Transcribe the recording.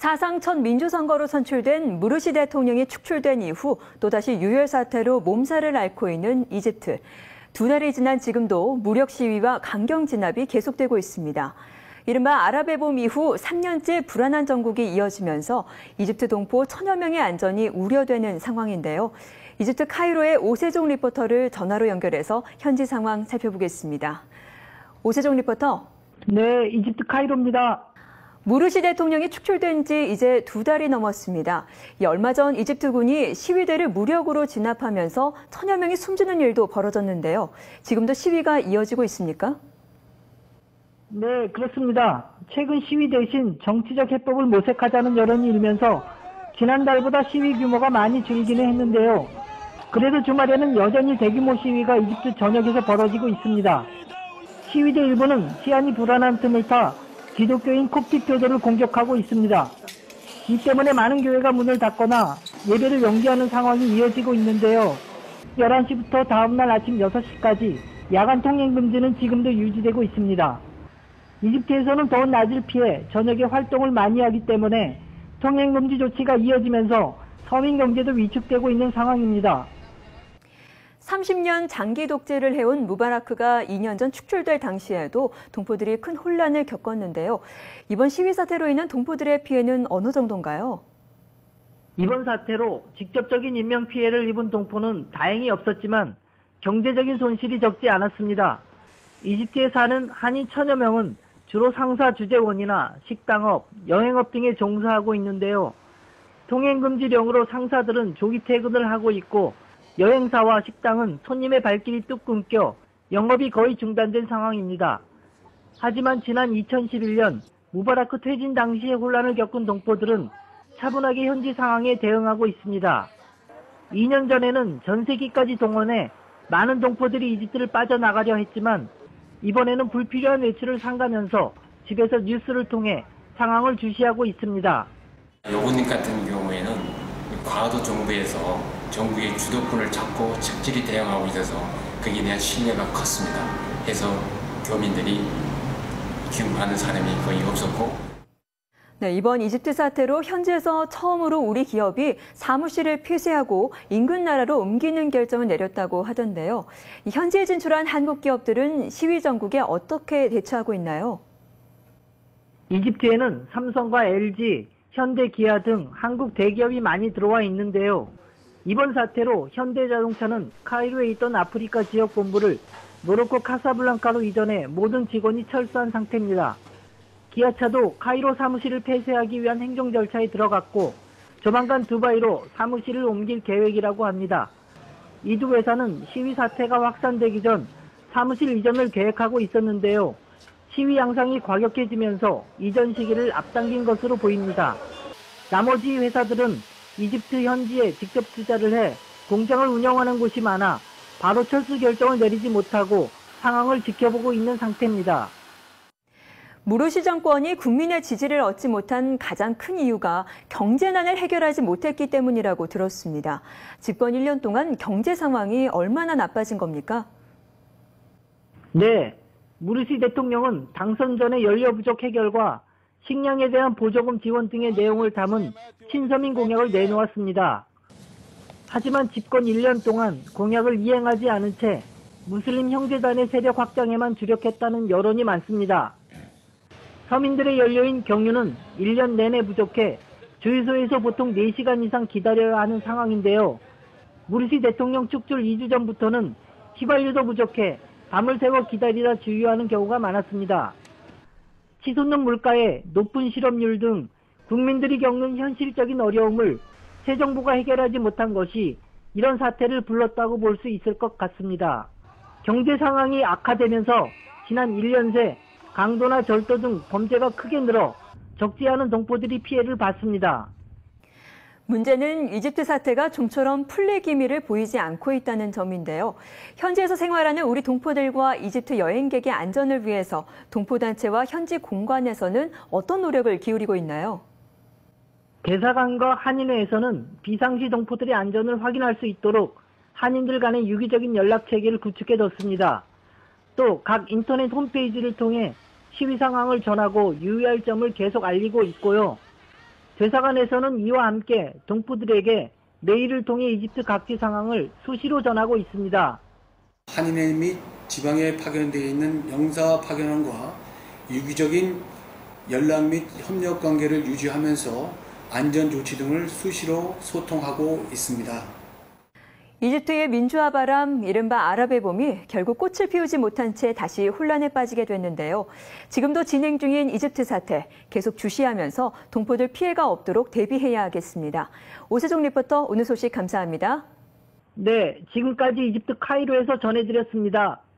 사상 첫 민주선거로 선출된 무르시 대통령이 축출된 이후 또다시 유혈 사태로 몸살을 앓고 있는 이집트. 두 달이 지난 지금도 무력 시위와 강경 진압이 계속되고 있습니다. 이른바 아랍의 봄 이후 3년째 불안한 정국이 이어지면서 이집트 동포 1000여 명의 안전이 우려되는 상황인데요. 이집트 카이로의 오세종 리포터를 전화로 연결해서 현지 상황 살펴보겠습니다. 오세종 리포터. 네, 이집트 카이로입니다. 무르시 대통령이 축출된 지 이제 2달이 넘었습니다. 얼마 전 이집트군이 시위대를 무력으로 진압하면서 1000여 명이 숨지는 일도 벌어졌는데요. 지금도 시위가 이어지고 있습니까? 네, 그렇습니다. 최근 시위 대신 정치적 해법을 모색하자는 여론이 일면서 지난달보다 시위 규모가 많이 줄기는 했는데요. 그래도 주말에는 여전히 대규모 시위가 이집트 전역에서 벌어지고 있습니다. 시위대 일부는 치안이 불안한 틈을 타 기독교인 콥틱 교도를 공격하고 있습니다. 이 때문에 많은 교회가 문을 닫거나 예배를 연기하는 상황이 이어지고 있는데요. 11시부터 다음날 아침 6시까지 야간 통행 금지는 지금도 유지되고 있습니다. 이집트에서는 더운 낮을 피해 저녁에 활동을 많이 하기 때문에 통행 금지 조치가 이어지면서 서민 경제도 위축되고 있는 상황입니다. 30년 장기 독재를 해온 무바라크가 2년 전 축출될 당시에도 동포들이 큰 혼란을 겪었는데요. 이번 시위 사태로 인한 동포들의 피해는 어느 정도인가요? 이번 사태로 직접적인 인명 피해를 입은 동포는 다행히 없었지만 경제적인 손실이 적지 않았습니다. 이집트에 사는 한인 1000여 명은 주로 상사 주재원이나 식당업, 여행업 등에 종사하고 있는데요. 통행금지령으로 상사들은 조기 퇴근을 하고 있고 여행사와 식당은 손님의 발길이 뚝 끊겨 영업이 거의 중단된 상황입니다. 하지만 지난 2011년 무바라크 퇴진 당시의 혼란을 겪은 동포들은 차분하게 현지 상황에 대응하고 있습니다. 2년 전에는 전세기까지 동원해 많은 동포들이 이집트를 빠져나가려 했지만 이번에는 불필요한 외출을 삼가면서 집에서 뉴스를 통해 상황을 주시하고 있습니다. 요번 같은 경우에는 과도 정부에서 정부의 주도권을 잡고 착실히 대응하고 있어서 거기에 대한 신뢰가 컸습니다. 해서 교민들이 귀국하는 사람이 거의 없었고. 네, 이번 이집트 사태로 현지에서 처음으로 우리 기업이 사무실을 폐쇄하고 인근 나라로 옮기는 결정을 내렸다고 하던데요. 현지에 진출한 한국 기업들은 시위 정국에 어떻게 대처하고 있나요? 이집트에는 삼성과 LG, 현대, 기아 등 한국 대기업이 많이 들어와 있는데요. 이번 사태로 현대자동차는 카이로에 있던 아프리카 지역 본부를 모로코 카사블랑카로 이전해 모든 직원이 철수한 상태입니다. 기아차도 카이로 사무실을 폐쇄하기 위한 행정 절차에 들어갔고 조만간 두바이로 사무실을 옮길 계획이라고 합니다. 이 두 회사는 시위 사태가 확산되기 전 사무실 이전을 계획하고 있었는데요. 시위 양상이 과격해지면서 이전 시기를 앞당긴 것으로 보입니다. 나머지 회사들은 이집트 현지에 직접 투자를 해 공장을 운영하는 곳이 많아 바로 철수 결정을 내리지 못하고 상황을 지켜보고 있는 상태입니다. 무르시 정권이 국민의 지지를 얻지 못한 가장 큰 이유가 경제난을 해결하지 못했기 때문이라고 들었습니다. 집권 1년 동안 경제 상황이 얼마나 나빠진 겁니까? 네, 무르시 대통령은 당선 전의 연료 부족 해결과 식량에 대한 보조금 지원 등의 내용을 담은 친서민 공약을 내놓았습니다. 하지만 집권 1년 동안 공약을 이행하지 않은 채 무슬림 형제단의 세력 확장에만 주력했다는 여론이 많습니다. 서민들의 연료인 경유는 1년 내내 부족해 주유소에서 보통 4시간 이상 기다려야 하는 상황인데요. 무르시 대통령 축출 2주 전부터는 휘발유도 부족해 밤을 새워 기다리다 주유하는 경우가 많았습니다. 치솟는 물가에 높은 실업률 등 국민들이 겪는 현실적인 어려움을 새 정부가 해결하지 못한 것이 이런 사태를 불렀다고 볼 수 있을 것 같습니다. 경제 상황이 악화되면서 지난 1년 새 강도나 절도 등 범죄가 크게 늘어 적지 않은 동포들이 피해를 받습니다. 문제는 이집트 사태가 좀처럼 풀릴 기미를 보이지 않고 있다는 점인데요. 현지에서 생활하는 우리 동포들과 이집트 여행객의 안전을 위해서 동포단체와 현지 공관에서는 어떤 노력을 기울이고 있나요? 대사관과 한인회에서는 비상시 동포들의 안전을 확인할 수 있도록 한인들 간의 유기적인 연락체계를 구축해뒀습니다. 또 각 인터넷 홈페이지를 통해 시위 상황을 전하고 유의할 점을 계속 알리고 있고요. 대사관에서는 이와 함께 동포들에게 메일을 통해 이집트 각지 상황을 수시로 전하고 있습니다. 한인회 및 지방에 파견되어 있는 영사 파견원과 유기적인 연락 및 협력 관계를 유지하면서 안전 조치 등을 수시로 소통하고 있습니다. 이집트의 민주화 바람, 이른바 아랍의 봄이 결국 꽃을 피우지 못한 채 다시 혼란에 빠지게 됐는데요. 지금도 진행 중인 이집트 사태 계속 주시하면서 동포들 피해가 없도록 대비해야 하겠습니다. 오세종 리포터, 오늘 소식 감사합니다. 네, 지금까지 이집트 카이로에서 전해드렸습니다.